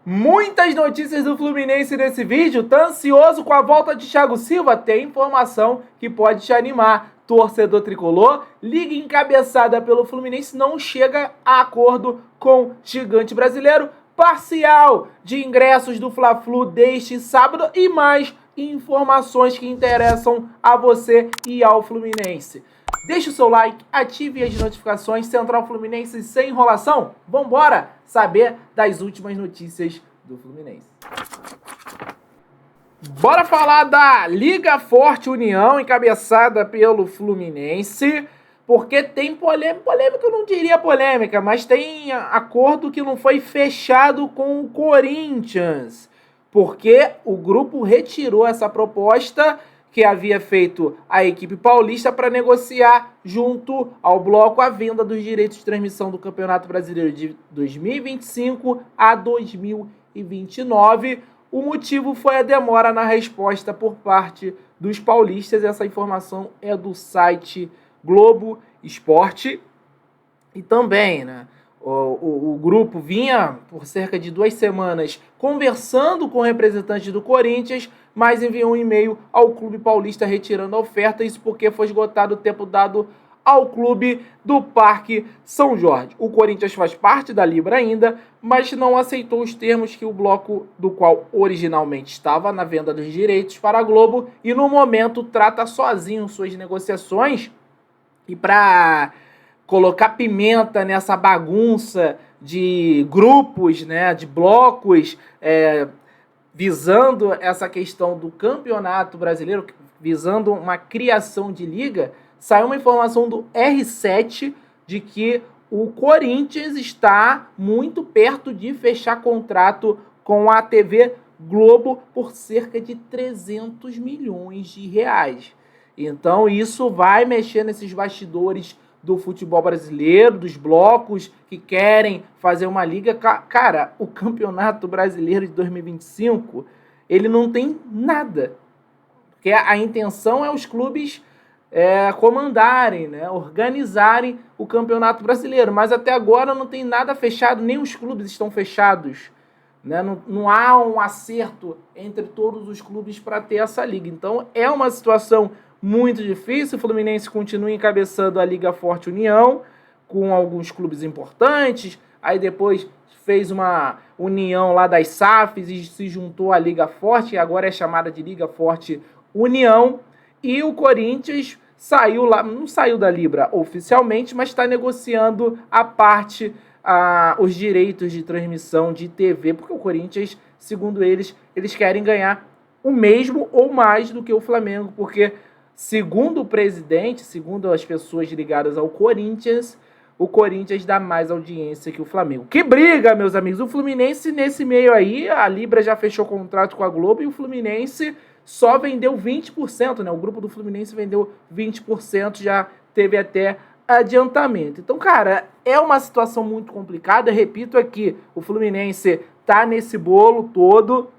Muitas notícias do Fluminense nesse vídeo. Tá ansioso com a volta de Thiago Silva? Tem informação que pode te animar. Torcedor tricolor, liga encabeçada pelo Fluminense não chega a acordo com o gigante brasileiro. Parcial de ingressos do Fla-Flu deste sábado e mais informações que interessam a você e ao Fluminense. Deixe o seu like, ative as notificações. Central Fluminense sem enrolação. Vambora saber das últimas notícias do Fluminense. Bora falar da Liga Forte União, encabeçada pelo Fluminense, porque tem polêmica, eu não diria polêmica, mas tem acordo que não foi fechado com o Corinthians, porque o grupo retirou essa proposta que havia feito a equipe paulista para negociar junto ao bloco a venda dos direitos de transmissão do Campeonato Brasileiro de 2025 a 2029. O motivo foi a demora na resposta por parte dos paulistas. Essa informação é do site Globo Esporte. E também, o grupo vinha por cerca de 2 semanas conversando com representantes do Corinthians, mas enviou um e-mail ao clube paulista retirando a oferta. Isso porque foi esgotado o tempo dado ao clube do Parque São Jorge. O Corinthians faz parte da Libra ainda, mas não aceitou os termos que o bloco do qual originalmente estava na venda dos direitos para a Globo e no momento trata sozinho suas negociações. E para colocar pimenta nessa bagunça de grupos, de blocos, visando essa questão do Campeonato Brasileiro, visando uma criação de liga, saiu uma informação do R7 de que o Corinthians está muito perto de fechar contrato com a TV Globo por cerca de 300 milhões de reais. Então isso vai mexer nesses bastidores do futebol brasileiro, dos blocos que querem fazer uma liga. Cara, o Campeonato Brasileiro de 2025, ele não tem nada. Porque a intenção é os clubes comandarem, organizarem o Campeonato Brasileiro. Mas até agora não tem nada fechado, nem os clubes estão fechados. Não há um acerto entre todos os clubes para ter essa liga. Então é uma situação muito difícil. O Fluminense continua encabeçando a Liga Forte União, com alguns clubes importantes. Aí depois fez uma união lá das SAFs e se juntou à Liga Forte, e agora é chamada de Liga Forte União. E o Corinthians saiu lá, não saiu da Libra oficialmente, mas está negociando a parte, os direitos de transmissão de TV, porque o Corinthians, segundo eles querem ganhar o mesmo ou mais do que o Flamengo, porque segundo o presidente, segundo as pessoas ligadas ao Corinthians, o Corinthians dá mais audiência que o Flamengo. Que briga, meus amigos! O Fluminense nesse meio aí, a Libra já fechou contrato com a Globo e o Fluminense só vendeu 20%, O grupo do Fluminense vendeu 20%, já teve até adiantamento. Então, cara, é uma situação muito complicada. Repito aqui, o Fluminense tá nesse bolo todo,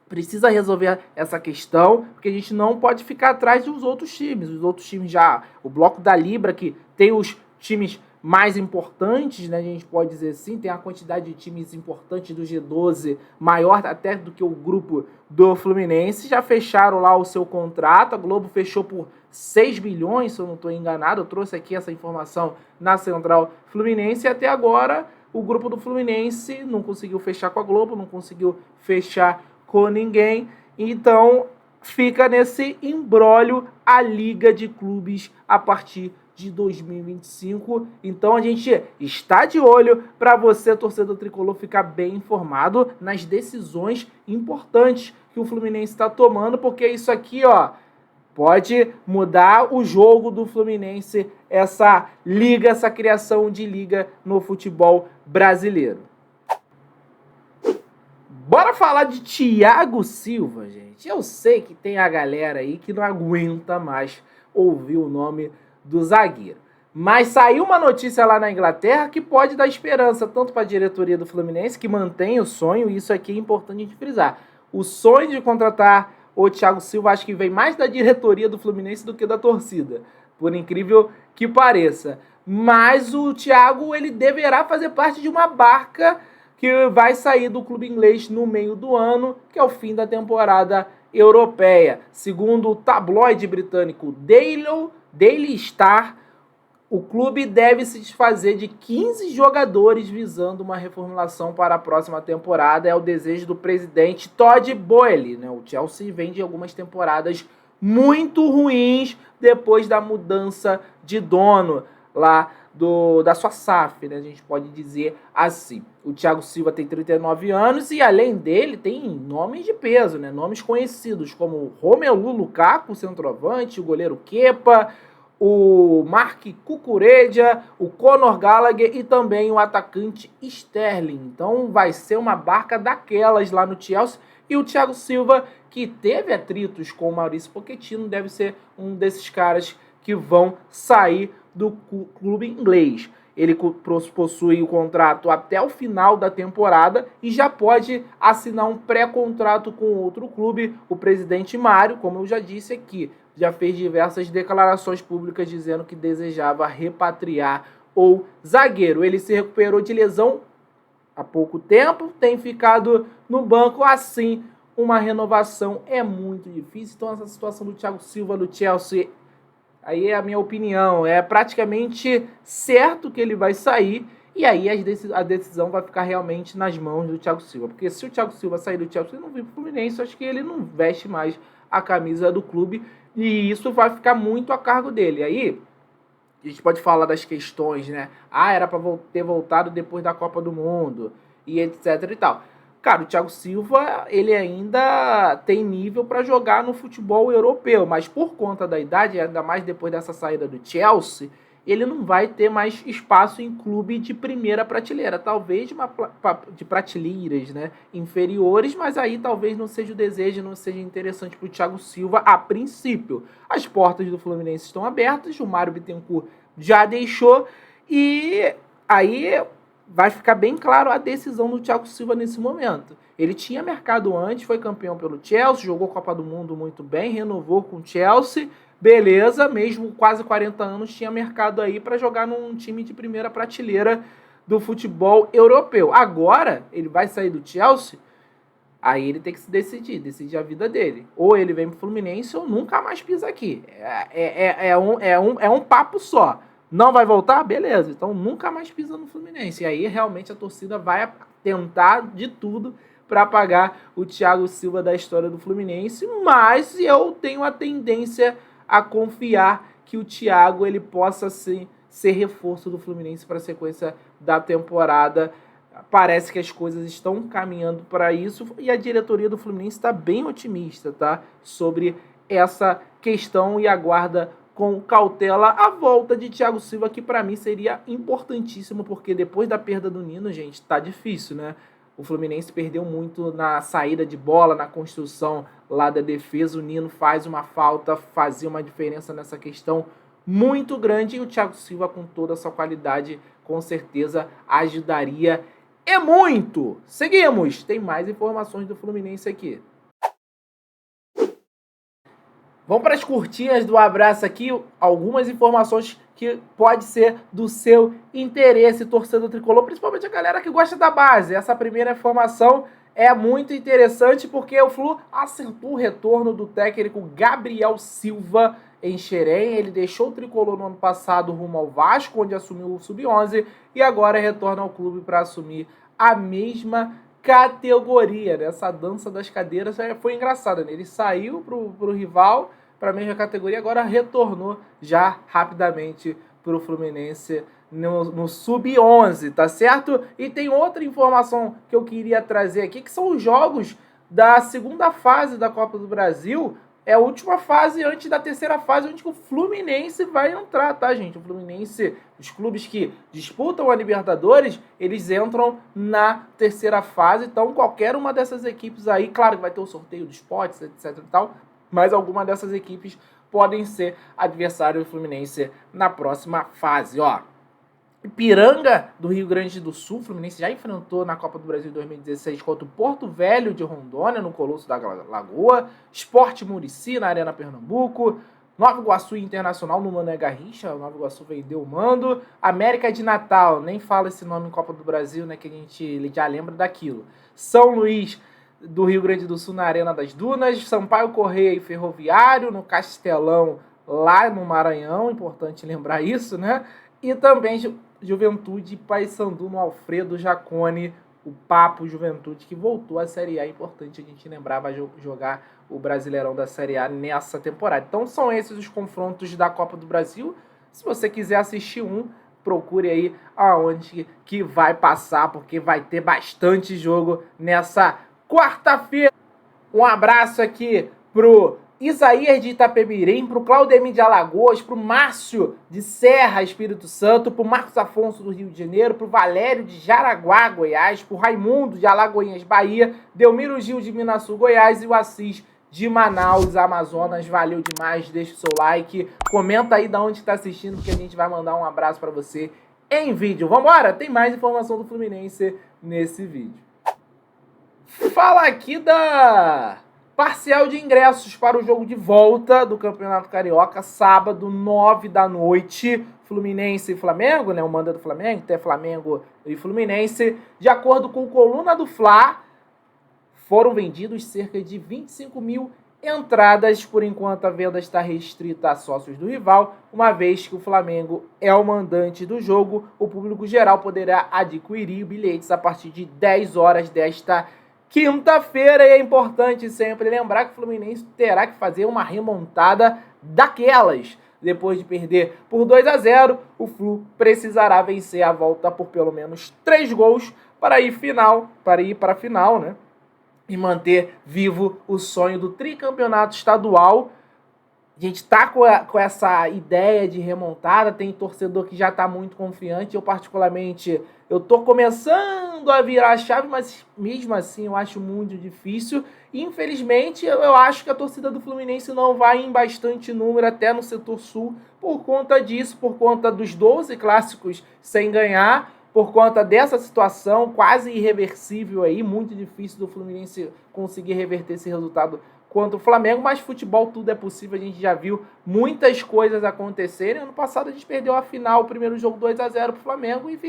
precisa resolver essa questão, porque a gente não pode ficar atrás dos outros times. Os outros times já, o bloco da Libra, que tem os times mais importantes, a gente pode dizer assim, tem a quantidade de times importantes do G12 maior até do que o grupo do Fluminense, já fecharam lá o seu contrato. A Globo fechou por 6 bilhões, se eu não estou enganado. Eu trouxe aqui essa informação na Central Fluminense e até agora o grupo do Fluminense não conseguiu fechar com a Globo, não conseguiu fechar com ninguém, então fica nesse imbróglio a Liga de Clubes a partir de 2025. Então a gente está de olho para você, torcedor tricolor, ficar bem informado nas decisões importantes que o Fluminense está tomando, porque isso aqui, pode mudar o jogo do Fluminense, essa liga, essa criação de liga no futebol brasileiro. Bora falar de Thiago Silva, gente. Eu sei que tem a galera aí que não aguenta mais ouvir o nome do zagueiro. Mas saiu uma notícia lá na Inglaterra que pode dar esperança tanto para a diretoria do Fluminense, que mantém o sonho, e isso aqui é importante a gente frisar. O sonho de contratar o Thiago Silva acho que vem mais da diretoria do Fluminense do que da torcida, por incrível que pareça. Mas o Thiago, ele deverá fazer parte de uma barca que vai sair do clube inglês no meio do ano, que é o fim da temporada europeia. Segundo o tabloide britânico Daily Star, o clube deve se desfazer de 15 jogadores visando uma reformulação para a próxima temporada. É o desejo do presidente Todd Boehly, né? O Chelsea vem de algumas temporadas muito ruins depois da mudança de dono lá da sua SAF, né? A gente pode dizer assim. O Thiago Silva tem 39 anos e, além dele, tem nomes de peso, né? Nomes conhecidos como Romelu Lukaku, centroavante, o goleiro Kepa, o Marc Cucurella, o Conor Gallagher e também o atacante Sterling. Então vai ser uma barca daquelas lá no Chelsea. E o Thiago Silva, que teve atritos com o Maurício Pochettino, deve ser um desses caras que vão sair do clube inglês. Ele possui o contrato até o final da temporada e já pode assinar um pré-contrato com outro clube. O presidente Mário, como eu já disse aqui, já fez diversas declarações públicas dizendo que desejava repatriar o zagueiro. Ele se recuperou de lesão há pouco tempo, tem ficado no banco. Assim, uma renovação é muito difícil. Então essa situação do Thiago Silva no Chelsea, aí é a minha opinião, é praticamente certo que ele vai sair, e aí a decisão vai ficar realmente nas mãos do Thiago Silva. Porque se o Thiago Silva sair do Chelsea e não vir para o Fluminense, eu acho que ele não veste mais a camisa do clube, e isso vai ficar muito a cargo dele. Aí a gente pode falar das questões, né? Era para ter voltado depois da Copa do Mundo, e etc e tal. Cara, o Thiago Silva, ele ainda tem nível para jogar no futebol europeu, mas por conta da idade, ainda mais depois dessa saída do Chelsea, ele não vai ter mais espaço em clube de primeira prateleira, talvez de prateleiras, né, inferiores, mas aí talvez não seja o desejo, não seja interessante para o Thiago Silva a princípio. As portas do Fluminense estão abertas, o Mário Bittencourt já deixou, e aí vai ficar bem claro a decisão do Thiago Silva nesse momento. Ele tinha mercado antes, foi campeão pelo Chelsea, jogou Copa do Mundo muito bem, renovou com o Chelsea, beleza, mesmo quase 40 anos, tinha mercado aí para jogar num time de primeira prateleira do futebol europeu. Agora, ele vai sair do Chelsea, aí ele tem que se decidir a vida dele. Ou ele vem pro Fluminense ou nunca mais pisa aqui. É um papo só. Não vai voltar? Beleza. Então nunca mais pisa no Fluminense. E aí realmente a torcida vai tentar de tudo para apagar o Thiago Silva da história do Fluminense. Mas eu tenho a tendência a confiar que o Thiago ele possa sim ser reforço do Fluminense para a sequência da temporada. Parece que as coisas estão caminhando para isso e a diretoria do Fluminense está bem otimista, tá? Sobre essa questão e aguarda com cautela a volta de Thiago Silva, que para mim seria importantíssimo, porque depois da perda do Nino, gente, tá difícil, né? O Fluminense perdeu muito na saída de bola, na construção lá da defesa. O Nino faz uma falta, fazia uma diferença nessa questão muito grande, e o Thiago Silva, com toda a sua qualidade, com certeza ajudaria e muito. Seguimos, tem mais informações do Fluminense aqui. Vamos para as curtinhas do abraço aqui, algumas informações que pode ser do seu interesse, torcedor tricolor, principalmente a galera que gosta da base. Essa primeira informação é muito interessante porque o Flu acertou o retorno do técnico Gabriel Silva em Xerém. Ele deixou o tricolor no ano passado rumo ao Vasco, onde assumiu o Sub-11, e agora retorna ao clube para assumir a mesma categoria. Essa dança das cadeiras foi engraçada, né? Ele saiu pro rival, para a mesma categoria, agora retornou já rapidamente para o Fluminense no Sub-11, tá certo? E tem outra informação que eu queria trazer aqui, que são os jogos da segunda fase da Copa do Brasil. É a última fase antes da terceira fase, onde o Fluminense vai entrar, tá, gente? O Fluminense, os clubes que disputam a Libertadores, eles entram na terceira fase. Então, qualquer uma dessas equipes aí, claro que vai ter o sorteio dos potes, etc e tal, mas alguma dessas equipes podem ser adversário do Fluminense na próxima fase, ó. Ipiranga do Rio Grande do Sul, o Fluminense já enfrentou na Copa do Brasil 2016 contra o Porto Velho de Rondônia, no Colosso da Lagoa. Sport Muricy, na Arena Pernambuco. Nova Iguaçu Internacional no Mané Garrincha, o Nova Iguaçu vendeu o mando. América de Natal, nem fala esse nome em Copa do Brasil, né, que a gente já lembra daquilo. São Luís do Rio Grande do Sul na Arena das Dunas. Sampaio Corrêa e Ferroviário no Castelão, lá no Maranhão, importante lembrar isso, né? E também Juventude e Paysandu no Alfredo Jaconi, o Papo Juventude, que voltou à Série A. Importante a gente lembrar, vai jogar o Brasileirão da Série A nessa temporada. Então são esses os confrontos da Copa do Brasil. Se você quiser assistir procure aí aonde que vai passar, porque vai ter bastante jogo nessa quarta-feira. Um abraço aqui pro Isaías de Itapemirim, pro Claudemir de Alagoas, pro Márcio de Serra, Espírito Santo, pro Marcos Afonso do Rio de Janeiro, pro Valério de Jaraguá, Goiás, pro Raimundo de Alagoinhas, Bahia, Delmiro Gil de Minasul, Goiás e o Assis de Manaus, Amazonas. Valeu demais, deixa o seu like, comenta aí de onde está assistindo, que a gente vai mandar um abraço para você em vídeo. Vambora, tem mais informação do Fluminense nesse vídeo. Fala aqui da parcial de ingressos para o jogo de volta do Campeonato Carioca, sábado, 9 da noite, Fluminense e Flamengo, né? O manda do Flamengo, tem Flamengo e Fluminense. De acordo com o Coluna do Fla, foram vendidos cerca de 25 mil entradas. Por enquanto, a venda está restrita a sócios do rival, uma vez que o Flamengo é o mandante do jogo. O público geral poderá adquirir bilhetes a partir de 10 horas desta quinta-feira. E é importante sempre lembrar que o Fluminense terá que fazer uma remontada daquelas. Depois de perder por 2-0, o Flu precisará vencer a volta por pelo menos 3 gols para ir para a final, né? E manter vivo o sonho do tricampeonato estadual. A gente tá com essa ideia de remontada, tem torcedor que já tá muito confiante. Eu, particularmente, eu tô começando a virar a chave, mas mesmo assim eu acho muito difícil. E, infelizmente, eu acho que a torcida do Fluminense não vai em bastante número até no setor sul, por conta disso, por conta dos 12 clássicos sem ganhar, por conta dessa situação quase irreversível aí, muito difícil do Fluminense conseguir reverter esse resultado contra o Flamengo, mas futebol tudo é possível, a gente já viu muitas coisas acontecerem. Ano passado a gente perdeu a final, o primeiro jogo 2-0 pro Flamengo e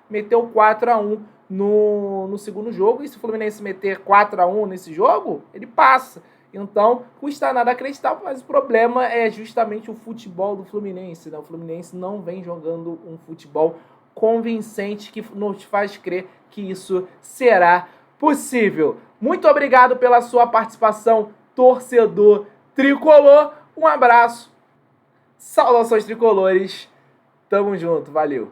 meteu 4-1 no segundo jogo, e se o Fluminense meter 4-1 nesse jogo, ele passa. Então, custa nada acreditar, mas o problema é justamente o futebol do Fluminense, né? O Fluminense não vem jogando um futebol convincente que nos faz crer que isso será possível. Muito obrigado pela sua participação, torcedor tricolor. Um abraço, saudações tricolores, tamo junto, valeu.